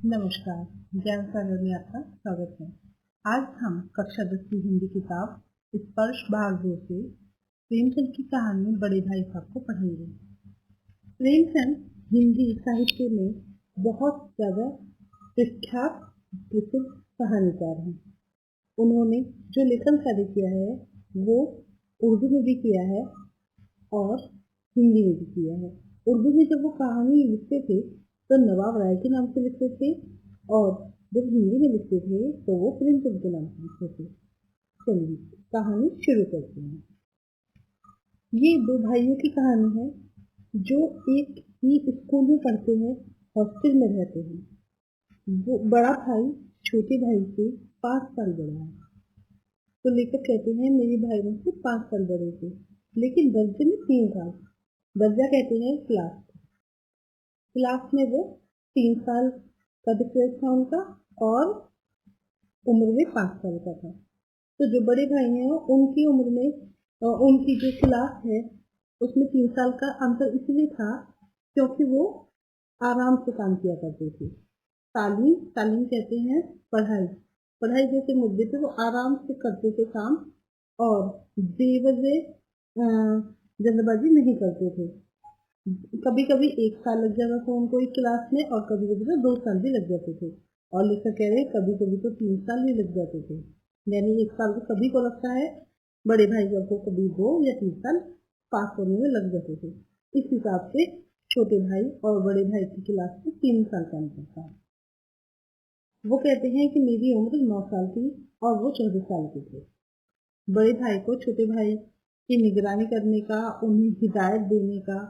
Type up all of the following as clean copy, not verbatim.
नमस्कार, ज्ञान सागर में आपका स्वागत है। आज हम कक्षा 10 की हिंदी किताब स्पर्श भाग 2 से प्रेमचंद की कहानी बड़े भाई साहब को पढ़ेंगे। प्रेमचंद हिंदी साहित्य में बहुत ज्यादा प्रख्यात प्रसिद्ध कहानीकार हैं। उन्होंने जो लेखन कार्य किया है वो उर्दू में भी किया है और हिंदी में भी किया है। उर्दू में जब वो कहानी लिखते थे तो नवाब राय के नाम से लिखते थे और जब हिंदी में लिखते थे तो वो प्रेमचंद के नाम से लिखते थे। चलिए कहानी शुरू करते हैं। ये दो भाइयों की कहानी है जो एक ही स्कूल में पढ़ते हैं, हॉस्टल में रहते हैं। वो बड़ा भाई छोटे भाई से 5 साल बड़ा है। तो लेखक कहते हैं मेरे भाई मुझसे 5 साल बड़े थे, लेकिन दर्जे में 3 साल। दर्जा कहते हैं क्लास में वो 3 साल का डिफरेंस था उनका और उम्र में 5 साल का था। तो जो बड़े भाई हैं उनकी उम्र में उनकी जो क्लास है उसमें 3 साल का अंतर इसलिए था क्योंकि वो आराम से काम किया करते थे। तालीम कहते हैं पढ़ाई जैसे मुद्दे पे वो आराम से करते थे काम और बेवजह जल्दबाजी नहीं करते थे। कभी कभी 1 साल लग जाता था उनको एक क्लास में और कभी कभी तो 2 साल भी लग जाते थे। और लेखक कह रहे कभी कभी तो 3 साल भी लग जाते थे। यानी 1 साल तो सभी को लगता है, बड़े भाई को कभी 2 या 3 साल पास होने में लग जाते थे। इस हिसाब से छोटे भाई और बड़े भाई की क्लास में 3 साल का अंतर था। वो कहते हैं कि मेरी उम्र 9 साल थी और वो 14 साल के थे। बड़े भाई को छोटे भाई की निगरानी करने का, उन्हें हिदायत देने का,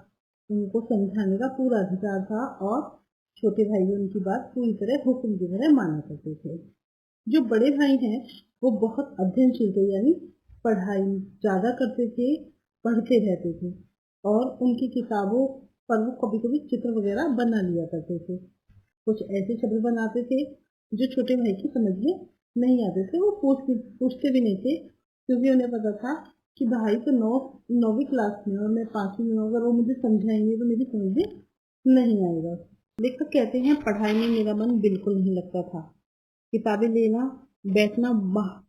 उनको समझाने का पूरा अधिकार था और छोटे भाई उनकी बात पूरी तरह हुक्म की तरह माना करते थे। जो बड़े भाई हैं वो बहुत अध्ययनशील थे, यानी पढ़ाई ज्यादा करते थे, पढ़ते रहते थे और उनकी किताबों पर वो कभी कभी चित्र वगैरह बना लिया करते थे। कुछ ऐसे चित्र बनाते थे जो छोटे भाई की समझ में नहीं आते थे। वो पूछते भी नहीं थे क्योंकि उन्हें पता था कि भाई तो 9वीं क्लास में और मैं 5वीं में, अगर वो मुझे समझाएंगे तो मेरी समझ में नहीं आएगा। लेखक कहते हैं पढ़ाई में मेरा मन बिल्कुल नहीं लगता था। किताबें लेना बैठना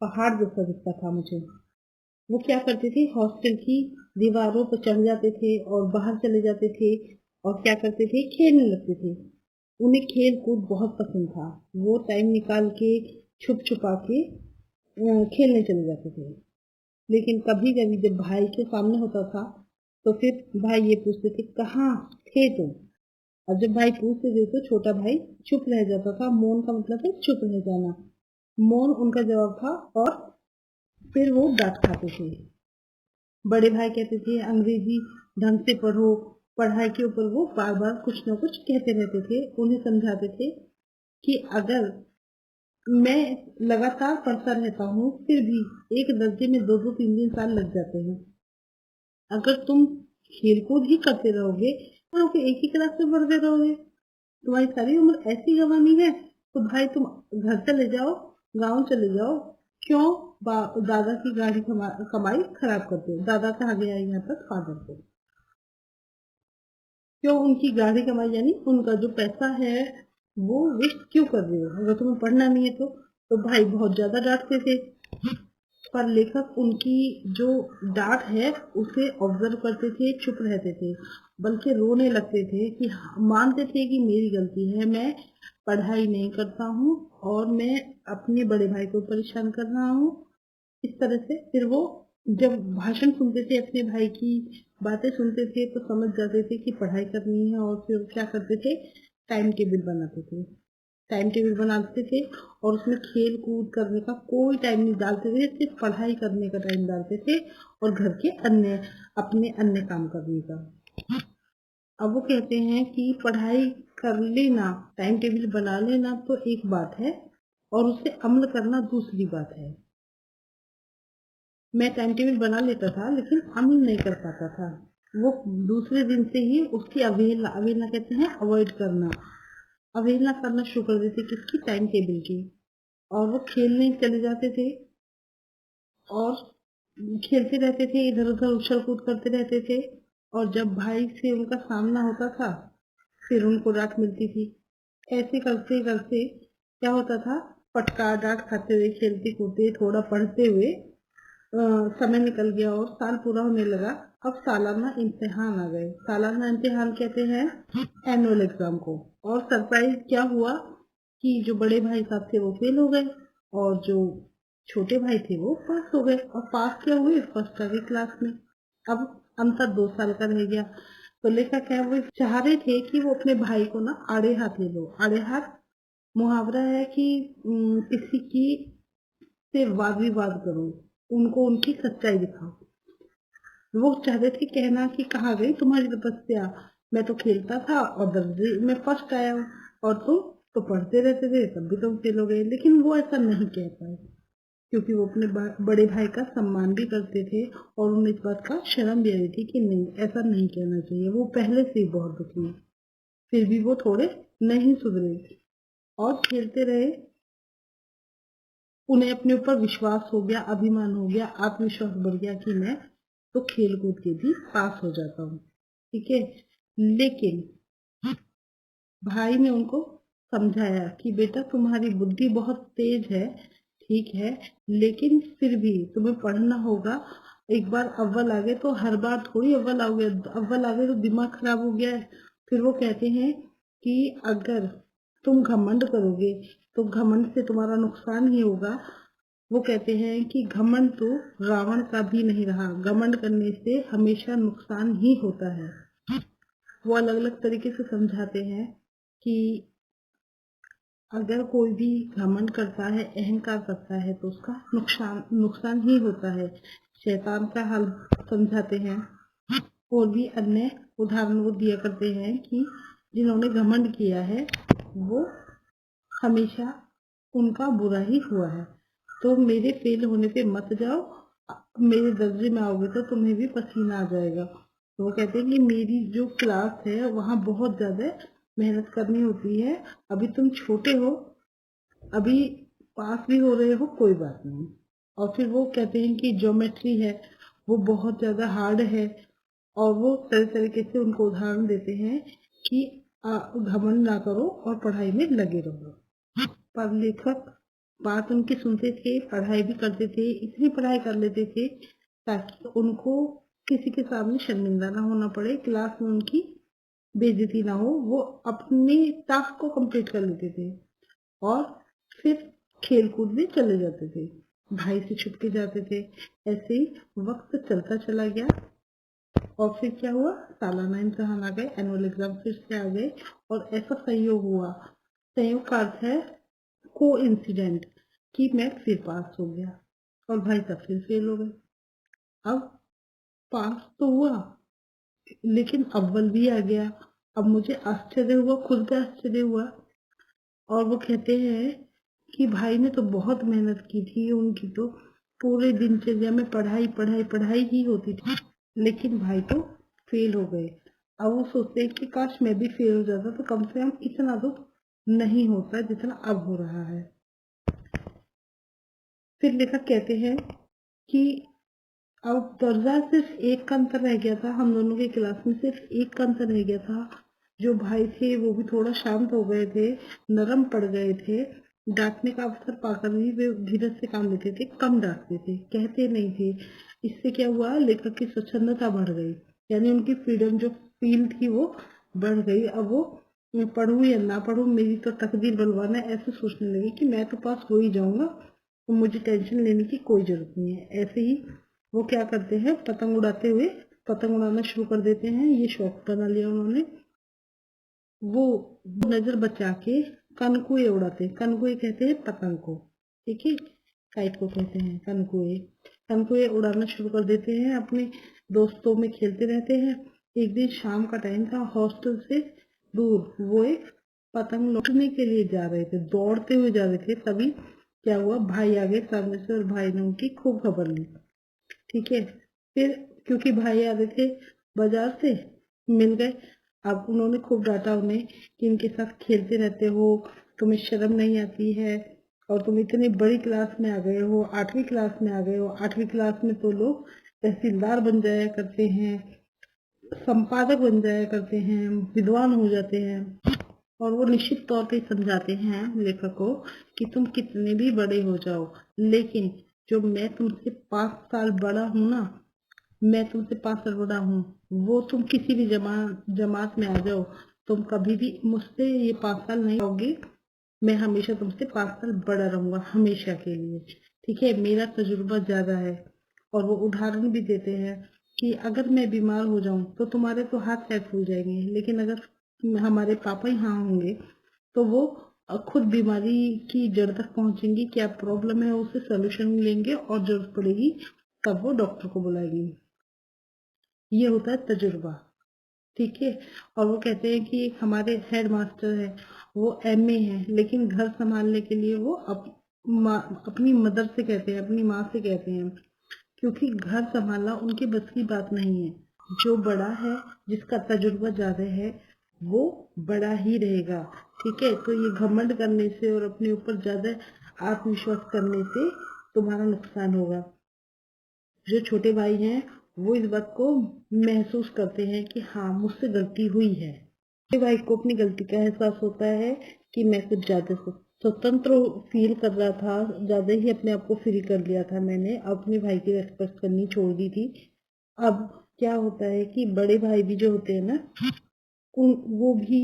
पहाड़ जैसा दिखता था मुझे। वो क्या करते थे, हॉस्टल की दीवारों पर चढ़ जाते थे और बाहर चले जाते थे और क्या करते थे, खेलने लगते थे। उन्हें खेल कूद बहुत पसंद था। वो टाइम निकाल के छुप छुपा के खेलने चले जाते थे। लेकिन कभी कभी जब भाई के सामने होता था तो फिर भाई ये पूछते थे कहाँ थे तुम। और जब भाई पूछते थे तो छोटा भाई चुप रह जाता था। मौन का मतलब है चुप रह जाना। मौन उनका जवाब था और फिर वो डांट खाते थे। बड़े भाई कहते थे अंग्रेजी ढंग से पढ़ो। पढ़ाई के ऊपर वो बार बार कुछ न कुछ कहते रहते थे। उन्हें समझाते थे कि अगर मैं लगातार पढ़ता रहता हूँ फिर भी एक दर्जे में 2-2 3-3 साल लग जाते हैं। अगर तुम खेल कूद ही करते रहोगे और फिर एक ही क्लास में पढ़ते रहोगे, तुम्हारी सारी उम्र ऐसी गंवानी है तो भाई तुम घर चले जाओ, गांव चले जाओ। क्यों दादा की गाड़ी कमाई खराब करते हो। दादा कहा गया यहाँ तक फादर को। क्यों उनकी गाड़ी कमाई यानी उनका जो पैसा है वो वेस्ट क्यों कर रहे हो, अगर तुम्हें पढ़ना नहीं है तो भाई बहुत ज्यादा डांटते थे। पर लेखक उनकी जो डांट है उसे ऑब्जर्व करते थे, चुप रहते थे, बल्कि रोने लगते थे कि मानते थे कि मेरी गलती है, मैं पढ़ाई नहीं करता हूँ और मैं अपने बड़े भाई को परेशान कर रहा हूँ। इस तरह से फिर वो जब भाषण सुनते थे, अपने भाई की बातें सुनते थे तो समझ जाते थे कि पढ़ाई करनी है और फिर क्या करते थे, टाइम टेबल बनाते थे। टाइम टेबल बनाते थे और उसमें खेल कूद करने का कोई टाइम नहीं डालते थे, सिर्फ पढ़ाई करने का टाइम डालते थे और घर के अपने अन्य काम करने का। अब वो कहते हैं कि पढ़ाई कर लेना, टाइम टेबल बना लेना तो एक बात है और उसे अमल करना दूसरी बात है। मैं टाइम टेबल बना लेता था लेकिन अमल नहीं कर पाता था। वो दूसरे दिन से ही उसकी अवहेलना कहते हैं अवॉइड करना, अवहेलना करना शुरू कर देते किसकी, टाइम टेबल की। और वो खेलने चले जाते थे और खेलते रहते थे, इधर उधर उछल कूद करते रहते थे। और जब भाई से उनका सामना होता था फिर उनको डांट मिलती थी। ऐसे करते करते क्या होता था, फटकार डांट खाते हुए, खेलते कूदते, थोड़ा पढ़ते हुए समय निकल गया और साल पूरा होने लगा। अब सालाना इम्तिहान आ गए। सालाना इम्तिहान कहते हैं एनुअल एग्जाम को। और सरप्राइज क्या हुआ कि जो बड़े भाई साहब थे वो फेल हो गए और जो छोटे भाई थे वो पास हो गए। और पास क्या हुए, फर्स्ट आ गए क्लास में। अब अंतर 2 साल का रह गया। तो लेखक क्या वो चाह रहे थे कि वो अपने भाई को ना आड़े हाथ ले लो। आड़े हाथ मुहावरा है कि किसी की से वाद विवाद करो, उनको उनकी सच्चाई दिखाओ। वो चाहते थे कहना कि कहाँ गई तुम्हारी तपस्या, मैं तो खेलता था और दर्जे में फर्स्ट आया हूँ, और तुम तो पढ़ते रहते थे तब भी तुम फेल हो गए। लेकिन वो ऐसा नहीं कह पाए क्योंकि वो अपने बड़े भाई का सम्मान भी करते थे और उन्हें इस बात का शर्म भी आ रही थी कि नहीं, ऐसा नहीं कहना चाहिए। वो पहले से ही बहुत दुखी है। फिर भी वो थोड़े नहीं सुधरे और खेलते रहे। उन्हें अपने ऊपर विश्वास हो गया, अभिमान हो गया, आत्मविश्वास बढ़ गया कि मैं तो खेल कूद के भी पास हो जाता हूँ। ठीक है, लेकिन भाई ने उनको समझाया कि बेटा तुम्हारी बुद्धि बहुत तेज है, ठीक है, लेकिन फिर भी तुम्हें पढ़ना होगा। एक बार अव्वल आ गए तो हर बार थोड़ी अव्वल आओगे। अव्वल आ गए तो दिमाग खराब हो गया है। फिर वो कहते हैं कि अगर तुम घमंड करोगे तो घमंड से तुम्हारा नुकसान ही होगा। वो कहते हैं कि घमंड तो रावण का भी नहीं रहा, घमंड करने से हमेशा नुकसान ही होता है। वो अलग अलग तरीके से समझाते हैं कि अगर कोई भी घमंड करता है, अहंकार करता है तो उसका नुकसान नुकसान ही होता है। शैतान का हल समझाते हैं। और भी अन्य उदाहरण वो दिया करते हैं कि जिन्होंने घमंड किया है वो हमेशा उनका बुरा ही हुआ है। तो मेरे फेल होने पे मत जाओ, मेरे दर्जे में आओगे तो तुम्हें भी पसीना आ जाएगा। तो वो कहते हैं कि मेरी जो क्लास है वहाँ बहुत ज्यादा मेहनत करनी होती है। अभी तुम छोटे हो, अभी पास भी हो रहे हो, कोई बात नहीं। और फिर वो कहते हैं कि ज्योमेट्री है वो बहुत ज्यादा हार्ड है। और वो तरह तरीके से उनको उदाहरण देते हैं कि घमंड ना करो और पढ़ाई में लगे रहो। पर लेखक बात उनकी सुनते थे, पढ़ाई भी करते थे, इतनी पढ़ाई कर लेते थे ताकि उनको किसी के सामने शर्मिंदा ना होना पड़े, क्लास में उनकी बेइज्जती ना हो। वो अपनी टास्क को कंप्लीट कर लेते थे और फिर खेल कूद में चले जाते थे, भाई से छुप के जाते थे। ऐसे ही वक्त चलता चला गया और फिर क्या हुआ, सालाना इम्तिहान आ गए, एनुअल एग्जाम फिर से आ गए। और ऐसा संयोग हुआ, संयोग का अर्थ है को इंसिडेंट, कि मैं फिर पास हो गया और भाई साहब फिर फेल हो गए। अब पास तो हुआ लेकिन अव्वल भी आ गया। अब मुझे आश्चर्य हुआ, खुद पे आश्चर्य हुआ। और वो कहते हैं कि भाई ने तो बहुत मेहनत की थी, उनकी तो पूरे दिनचर्या में पढ़ाई पढ़ाई पढ़ाई ही होती थी, लेकिन भाई तो फेल हो गए। अब वो सोचते हैं कि काश मैं भी फेल हो जाता तो कम से कम इतना तो नहीं होता जितना अब हो रहा है। फिर लेखक कहते हैं कि अब दर्जा सिर्फ एक का अंतर रह गया था, हम दोनों के क्लास में सिर्फ एक का अंतर रह गया था। जो भाई थे वो भी थोड़ा शांत हो गए थे, नरम पड़ गए थे, डांटने का अवसर पाकर भी वे धीरज से काम लेते थे, कम डांटते थे, कहते नहीं थे। इससे क्या हुआ, लेखक की स्वच्छंदता बढ़ गई, यानी उनकी फ्रीडम जो फील थी वो बढ़ गई। अब वो मैं पढ़ूं या ना पढ़ूं, मेरी तो तकदीर बलवाना है, ऐसे सोचने लगे कि मैं तो पास हो ही जाऊंगा, तो मुझे टेंशन लेने की कोई जरूरत नहीं है। ऐसे ही वो क्या करते हैं, पतंग उड़ाते हुए पतंग उड़ाना शुरू कर देते हैं। ये शौक बना लिया उन्होंने। वो नजर बचा के कनकुए उड़ाते हैं। कनकुए कहते हैं पतंग को, ठीक है, काइट को कहते हैं कनकुए। कनकुए उड़ाना शुरू कर देते हैं, अपने दोस्तों में खेलते रहते हैं। एक दिन शाम का टाइम था, हॉस्टल से दूर वो एक पतंग लौटने के लिए जा रहे थे, दौड़ते हुए जा रहे थे। तभी क्या हुआ, भाई आ गए सामने से और भाई ने उनकी खूब खबर ली। ठीक है, फिर क्योंकि भाई आ रहे थे बाजार से, मिल गए। अब उन्होंने खूब डांटा उन्हें कि इनके साथ खेलते रहते हो, तुम्हें शर्म नहीं आती है, और तुम इतनी बड़ी क्लास में आ गए हो, 8वीं क्लास में आ गए हो। 8वीं क्लास में तो लोग तहसीलदार बन जाया करते हैं, संपादक बन जाया करते हैं, विद्वान हो जाते हैं, और वो निश्चित तौर पे समझाते हैं लेखक को कि तुम कितने भी बड़े हो जाओ, लेकिन जो मैं तुमसे 5 साल बड़ा हूं ना, मैं तुमसे 5 साल बड़ा हूँ, वो तुम किसी भी जमात में आ जाओ, तुम कभी भी मुझसे ये 5 साल नहीं आओगे। मैं हमेशा तुमसे 5 साल बड़ा रहूंगा, हमेशा के लिए। ठीक है, मेरा तजुर्बा ज्यादा है। और वो उदाहरण भी देते हैं कि अगर मैं बीमार हो जाऊं तो तुम्हारे तो हाथ पैर फूल जाएंगे, लेकिन अगर हमारे पापा यहाँ होंगे तो वो खुद बीमारी की जड़ तक पहुंचेंगी, क्या प्रॉब्लम है उससे सोल्यूशन लेंगे और जरूरत पड़ेगी तब वो डॉक्टर को बुलाएंगे। ये होता है तजुर्बा। ठीक है। और वो कहते हैं कि एक हमारे हेड मास्टर है, वो एमए है, लेकिन घर संभालने के लिए वो अपनी मदर से कहते हैं, अपनी माँ से कहते हैं, क्योंकि घर संभालना उनके बस की बात नहीं है। जो बड़ा है, जिसका तजुर्बा ज्यादा है, वो बड़ा ही रहेगा। ठीक है, तो ये घमंड करने से और अपने ऊपर ज्यादा आत्मविश्वास करने से तुम्हारा नुकसान होगा। जो छोटे भाई हैं वो इस बात को महसूस करते हैं कि हाँ, मुझसे गलती हुई है। छोटे भाई को अपनी गलती का एहसास होता है कि मैं कुछ ज्यादा स्वतंत्र फील कर रहा था, ज्यादा ही अपने आप को फ्री कर लिया था मैंने, अपने भाई की रेस्पेक्ट करनी छोड़ दी थी। अब क्या होता है कि बड़े भाई भी जो होते हैं ना, वो भी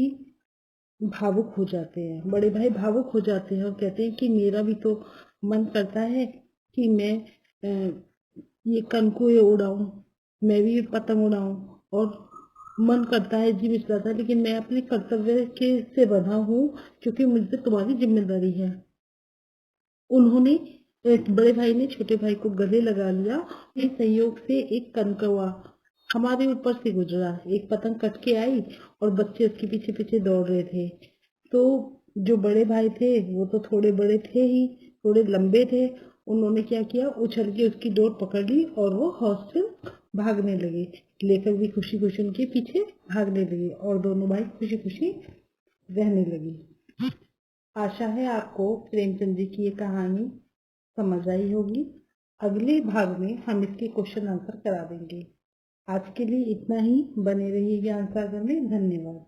भावुक हो जाते हैं। बड़े भाई भावुक हो जाते हैं और कहते हैं कि मेरा भी तो मन करता है कि मैं ये कनकुए उड़ाऊं, मैं भी पतंग उड़ाऊं, और मन करता है जी मिचलाता है, लेकिन मैं अपने कर्तव्य के से बंधा हूँ, क्योंकि मुझ पे तुम्हारी जिम्मेदारी है। उन्होंने एक बड़े भाई ने छोटे भाई को गले लगा लिया। इस संयोग से एक कनकौआ हमारे ऊपर से गुजरा, एक पतंग कट के आई और बच्चे उसके पीछे पीछे दौड़ रहे थे। तो जो बड़े भाई थे वो तो थोड़े बड़े थे ही, थोड़े लंबे थे। उन्होंने क्या किया, उछल के उसकी डोर पकड़ ली और वो हॉस्टल भागने लगे। लेखक भी खुशी खुशी उनके पीछे भागने लगे और दोनों भाई खुशी खुशी रहने लगे। आशा है आपको प्रेमचंद जी की ये कहानी समझ आई होगी। अगले भाग में हम इसके क्वेश्चन आंसर करा देंगे। आज के लिए इतना ही। बने रहिए ज्ञान सागर में। धन्यवाद।